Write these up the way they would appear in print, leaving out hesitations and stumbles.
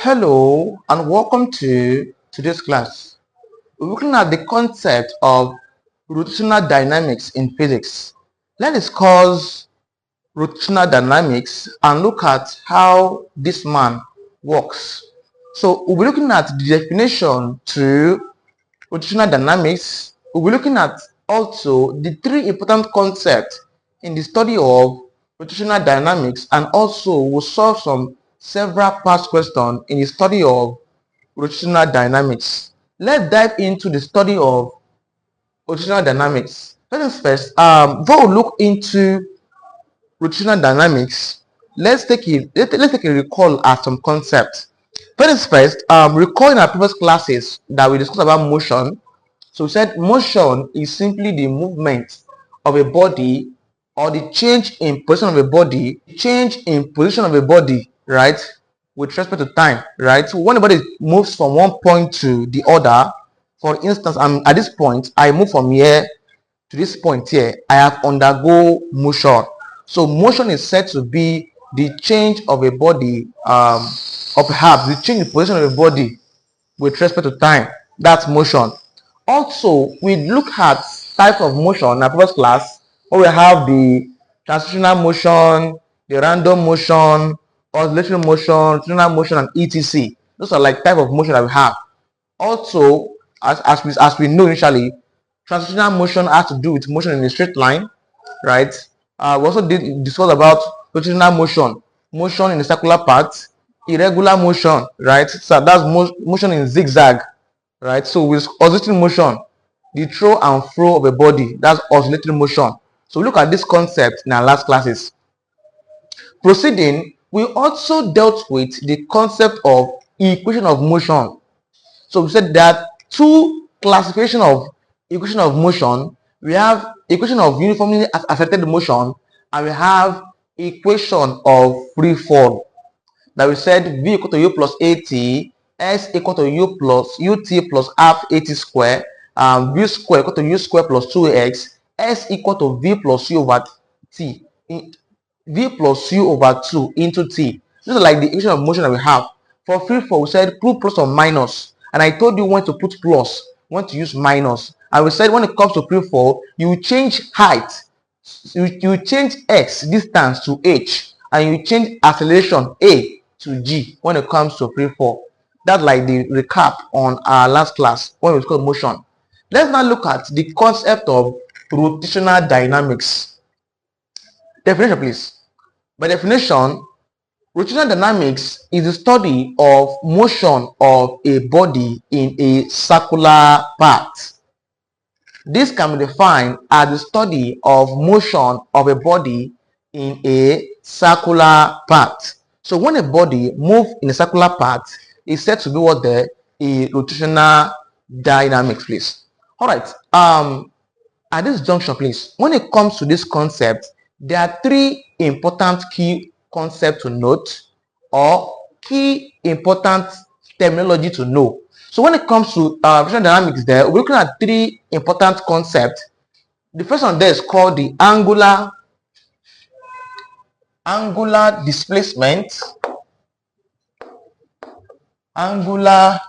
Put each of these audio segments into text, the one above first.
Hello and welcome to today's class. We're looking at the concept of rotational dynamics in physics. Let's discuss rotational dynamics and look at how this man works. So we'll be looking at the definition to rotational dynamics. We'll be looking at also the three important concepts in the study of rotational dynamics, and also we'll solve some several past questions in the study of rotational dynamics. Let's dive into the study of rotational dynamics. Before we look into rotational dynamics, let's take a recall at some concepts. Recall in our previous classes that we discussed about motion. So we said motion is simply the movement of a body, or the change in position of a body, right, with respect to time, right? So when a body moves from one point to the other, for instance, at this point, I move from here to this point here, I have undergo motion. So motion is said to be the change of a body, or perhaps the change in position of a body with respect to time. That's motion. Also, we look at types of motion in our previous class, where we have the transitional motion, the random motion, oscillatory motion, rotational motion, and etc. Those are like type of motion that we have. Also, as we know initially, transitional motion has to do with motion in a straight line, right? We also did discuss about rotational motion, motion in a circular path, irregular motion, right? So that's motion in zigzag, right? So with oscillating motion, the throw and fro of a body, that's oscillatory motion. So we look at this concept in our last classes. Proceeding, we also dealt with the concept of equation of motion. So we said that two classification of equation of motion. We have equation of uniformly affected motion, and we have equation of free fall. That we said v equal to u plus at, s equal to u plus ut plus half at square, v square equal to u square plus 2x, s equal to v plus u over t, v plus u over 2 into t. These are like the equation of motion that we have. For free fall, we said put plus or minus, and I told you when to put plus, when to use minus. And we said when it comes to free fall, you change height, you change x distance to h, and you change acceleration a to g when it comes to free fall. That's like the recap on our last class when we discussed motion. Let's now look at the concept of rotational dynamics. Definition, please. By definition, rotational dynamics is the study of motion of a body in a circular path. This can be defined as the study of motion of a body in a circular path. So when a body moves in a circular path, it's said to be what a rotational dynamics, please. All right. At this junction, please, when it comes to this concept, there are three important key concepts to note, or key important terminology to know. So when it comes to rotational dynamics, there we're looking at three important concepts. The first one there is called the angular displacement. Angular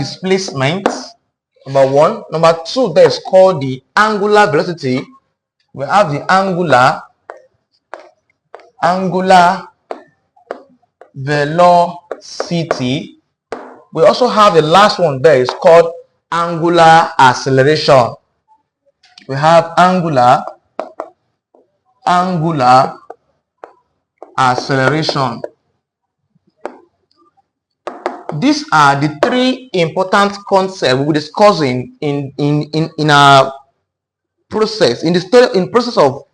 displacement. Number one. Number two, there is called the angular velocity. We have the angular velocity. We also have the last one there is called angular acceleration. We have angular acceleration. These are the three important concepts we'll be discussing in our process, in process of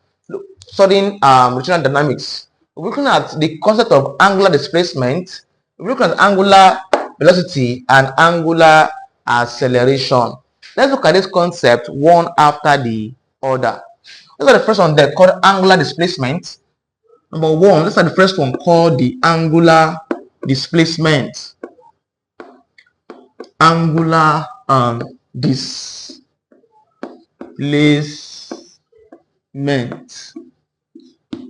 studying rotational dynamics. We're looking at the concept of angular displacement, we're looking at angular velocity, and angular acceleration. Let's look at this concept one after the other. Let's look at the first one there called angular displacement. Number one, let's look at the first one called the angular displacement. Angular displacement.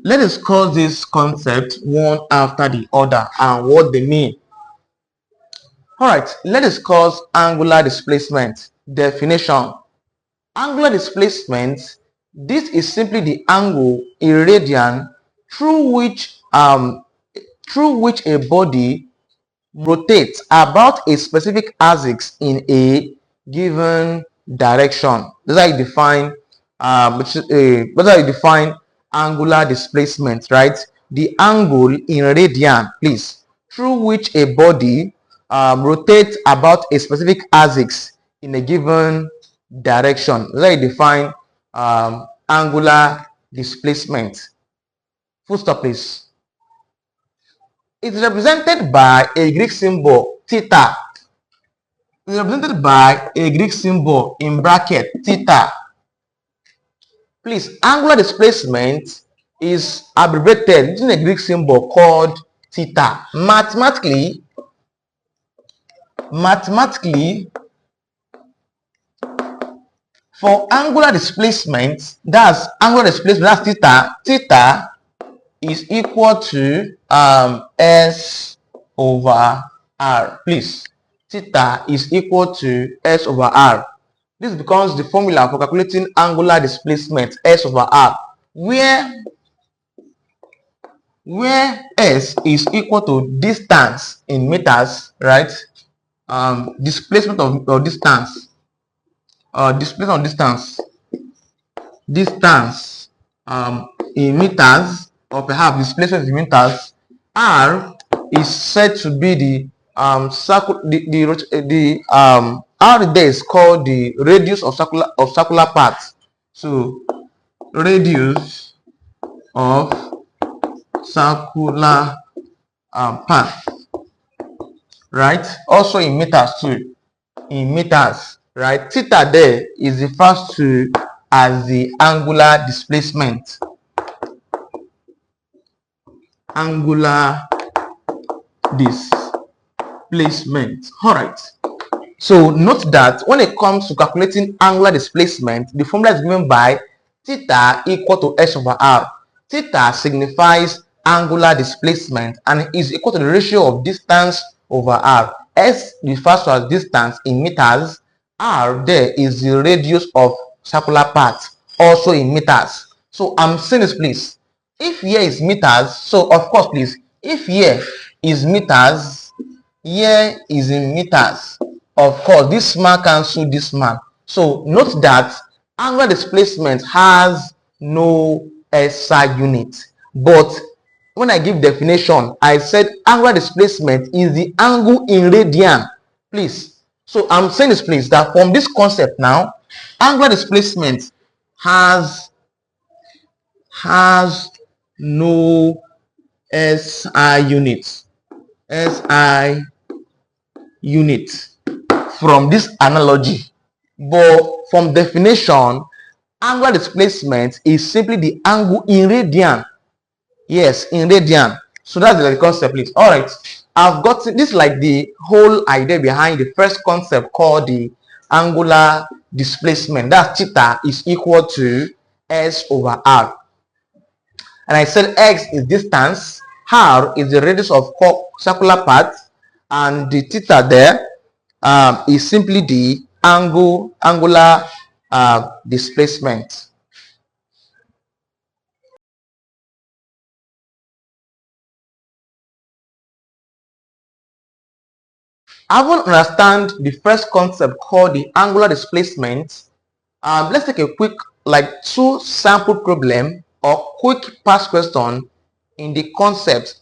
Let us discuss this concept one after the other and what they mean. Alright, let us discuss angular displacement. Definition. Angular displacement, this is simply the angle in radian through which a body rotates about a specific axis in a given direction. That's how you define angular displacement, right? The angle in radian, please, through which a body rotates about a specific axis in a given direction. That's how you define angular displacement. Full stop, please. It's represented by a Greek symbol theta. It's represented by a Greek symbol in bracket theta. Please, angular displacement is abbreviated using a Greek symbol called theta. Mathematically, for angular displacement, that's theta. Theta is equal to S over R. Please, theta is equal to S over R. This becomes the formula for calculating angular displacement, S over R, where S is equal to distance in meters, right? Displacement of distance, distance in meters, or perhaps displacement in meters. R is said to be the R there is called the radius of circular path. So radius of circular path, right? Also in meters too. In meters, right? Theta there is referred to as the angular displacement. Angular displacement. All right. So note that when it comes to calculating angular displacement, the formula is given by theta equal to S over R. Theta signifies angular displacement and is equal to the ratio of distance over R. S refers to as distance in meters. R there is the radius of circular path, also in meters. So I'm saying this, please. If here is meters, so of course, please, if here is meters, here is in meters. Of course, this man cancel this man. So note that angular displacement has no SI unit. But when I give definition, I said angular displacement is the angle in radian. Please. So I'm saying this, please, that from this concept now, angular displacement has no SI unit. SI unit from this analogy. But from definition, angular displacement is simply the angle in radian. Yes, in radian. So that's the concept, please. All right. I've got this, like the whole idea behind the first concept called the angular displacement. That theta is equal to S over R. And I said X is distance, R is the radius of circular path, and the theta there is simply the angular displacement. I want to understand the first concept called the angular displacement. Let's take a quick, like, 2 sample problem or quick past question in the concept,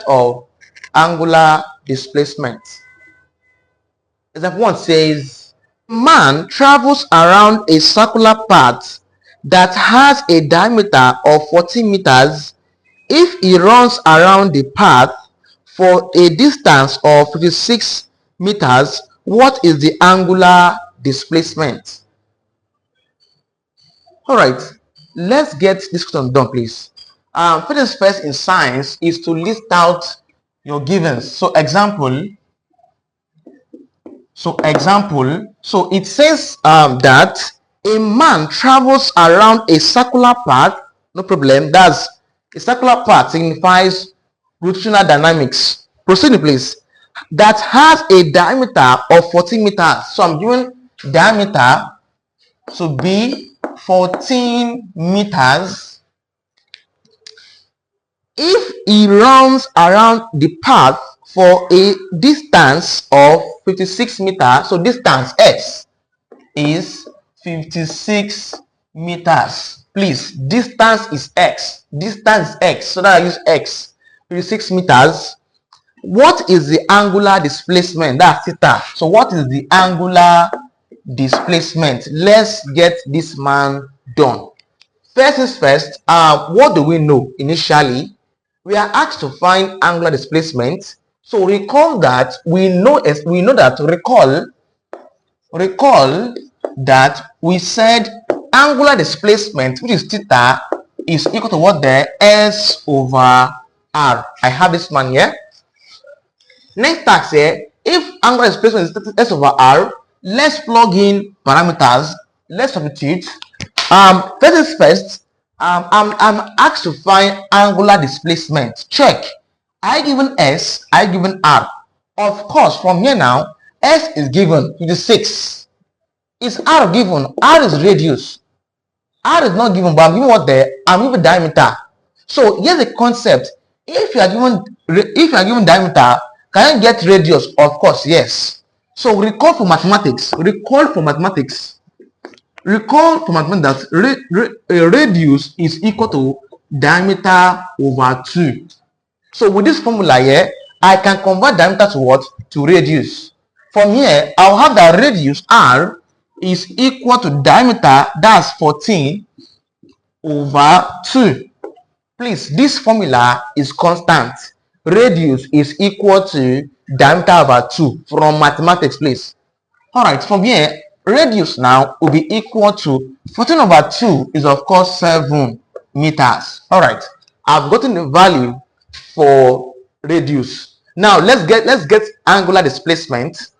of angular displacement. Example 1 says, man travels around a circular path that has a diameter of 14 meters. If he runs around the path for a distance of 56 meters, what is the angular displacement? All right, let's get this question done, please. First in science is to list out your givens. So example, so it says that a man travels around a circular path. No problem. That's a circular path signifies rotational dynamics. Proceed, please. That has a diameter of 14 meters. So I'm given diameter to be 14 meters. If he runs around the path for a distance of 56 meters, so distance x is 56 meters. Please, distance is x. Distance is x. So that I use x. 56 meters. What is the angular displacement? That's theta. So what is the angular displacement? Let's get this man done. First is first. What do we know initially? We are asked to find angular displacement. So recall that recall that we said angular displacement, which is theta, is equal to what there? S over R. I have this man here. Next task here, if angular displacement is S over R, let's plug in parameters. Let's substitute. First is first. I'm asked to find angular displacement. Check. I given S, I given R. Of course, from here now, S is given 56. Is R given? R is radius. R is not given, but I'm given what there? I'm given diameter. So here's the concept. If you are given diameter, can you get radius? Of course, yes. So recall for mathematics. Recall for mathematics that radius is equal to diameter over 2. So with this formula here, I can convert diameter to what? To radius. From here, I'll have that radius R is equal to diameter, that's 14 over 2. Please, this formula is constant. Radius is equal to diameter over 2 from mathematics, please. Alright, from here, radius now will be equal to 14 over 2 is of course 7 meters. Alright, I've gotten the value for radius. Now let's get angular displacement.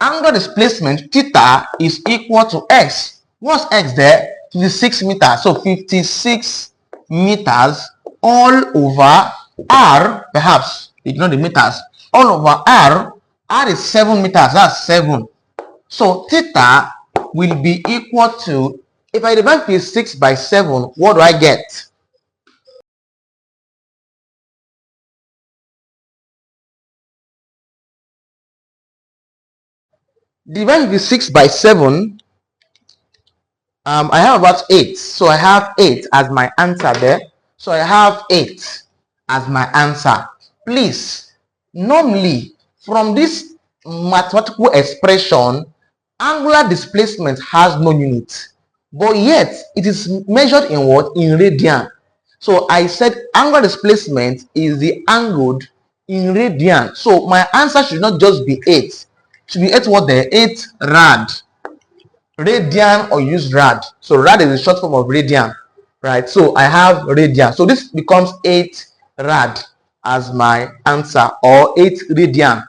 Angular displacement theta is equal to x. What's x there? 56 meters. So 56 meters all over r, perhaps ignore the meters, all over r. R is 7 meters. That's 7. So theta will be equal to, if I divide 56 by 7, what do I get? Divide 56 by 7, I have about 8. So I have 8 as my answer there. So I have 8 as my answer. Please, normally from this mathematical expression, angular displacement has no unit, but yet it is measured in what? In radian. So I said angular displacement is the angle in radian. So my answer should not just be 8. It should be 8 what there? 8 rad. Radian, or use rad. So rad is a short form of radian, right? So I have radian. So this becomes 8 rad as my answer, or 8 radian.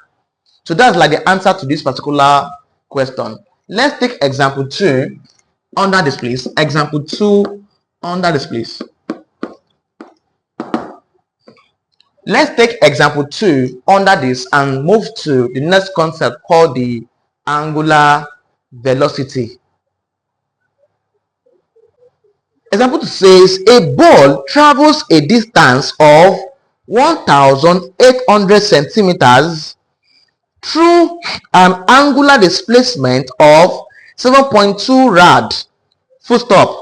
So that's like the answer to this particular question. Let's take example 2 under this, please. Example 2 under this, please. Let's take example 2 under this and move to the next concept called the angular velocity. Example 2 says a ball travels a distance of 1,800 centimeters through an angular displacement of 7.2 rad. Full stop.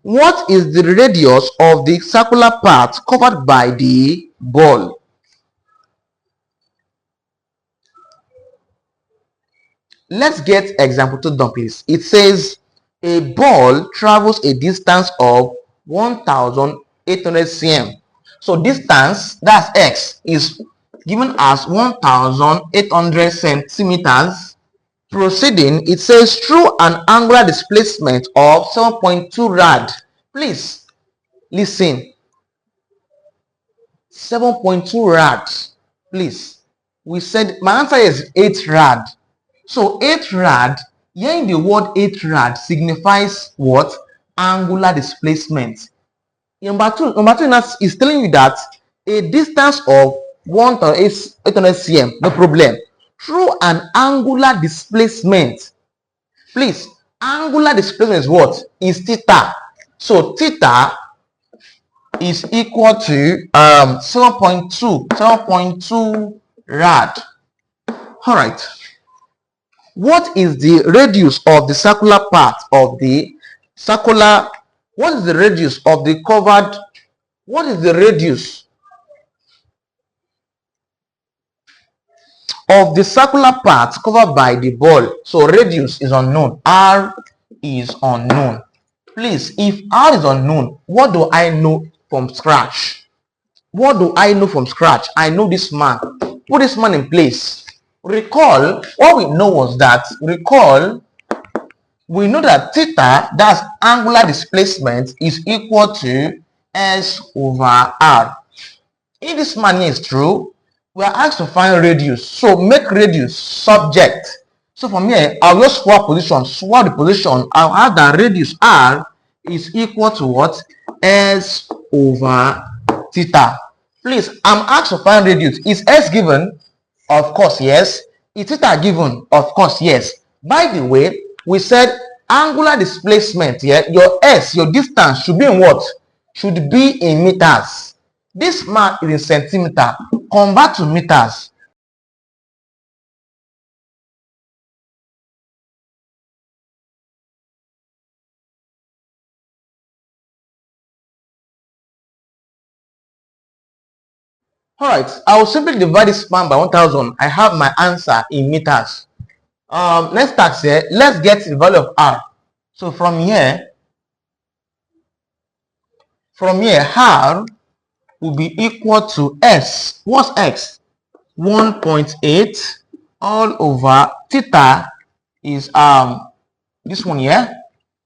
What is the radius of the circular path covered by the ball? Let's get example 2 done, please. It says a ball travels a distance of 1,800 cm. So distance, that's x, is given as 1,800 centimeters. Proceeding, it says through an angular displacement of 7.2 rad. Please listen. 7.2 rad. Please. We said my answer is 8 rad. So 8 rad, here in the word 8 rad signifies what? Angular displacement. Number two is telling you that a distance of 1,800 cm, no problem, through an angular displacement. Please, angular displacement is what? Is theta. So theta is equal to 7.2 rad. All right. What is the radius of the circular part of the circular? What is the radius of the covered? What is the radius of the circular part covered by the ball? So radius is unknown. R is unknown. Please, if R is unknown, what do I know from scratch? What do I know from scratch? I know this man. Put this man in place. Recall, what we know was that, we know that theta, that's angular displacement, is equal to S over R. If this man here is true, we are asked to find radius. So make radius subject. So from here, I'll just swap the position. I'll have that radius R is equal to what? S over theta. Please, I'm asked to find radius. Is S given? Of course, yes. Is theta given? Of course, yes. By the way, we said angular displacement here, your S, your distance should be in what? Should be in meters. This man is in centimeter. Convert to meters. All right, I will simply divide this man by 1,000. I have my answer in meters. Let's start here. Let's get the value of R. So from here, R will be equal to S. What's X? 1.8 all over theta is this one here.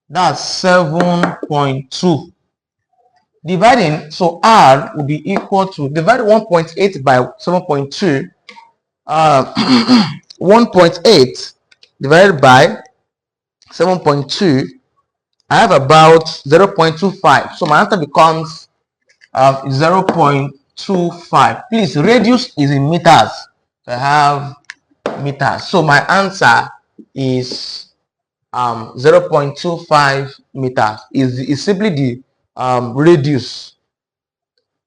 That's 7.2. Dividing, so R will be equal to, divide 1.8 by 7.2. 1.8 divided by 7.2, I have about 0.25. So my answer becomes 0.25. Please, radius is in meters. I have meters. So my answer is 0.25 meters. Is simply the radius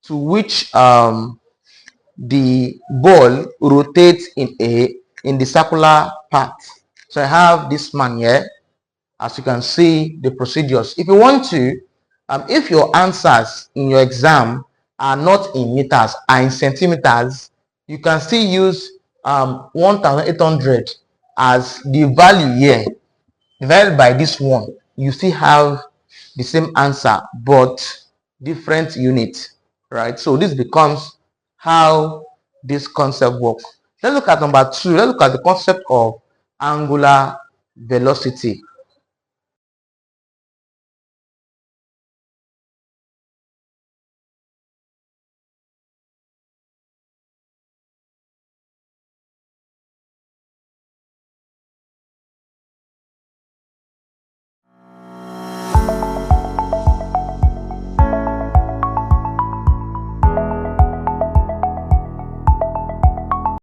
to which the ball rotates in the circular path. So I have this man here. As you can see, the procedures. If you want to, if your answers in your exam are not in meters, are in centimeters, you can still use 1,800 as the value here divided by this one. You still have the same answer but different unit, right? So this becomes how this concept works. Let's look at number 2. Let's look at the concept of angular velocity.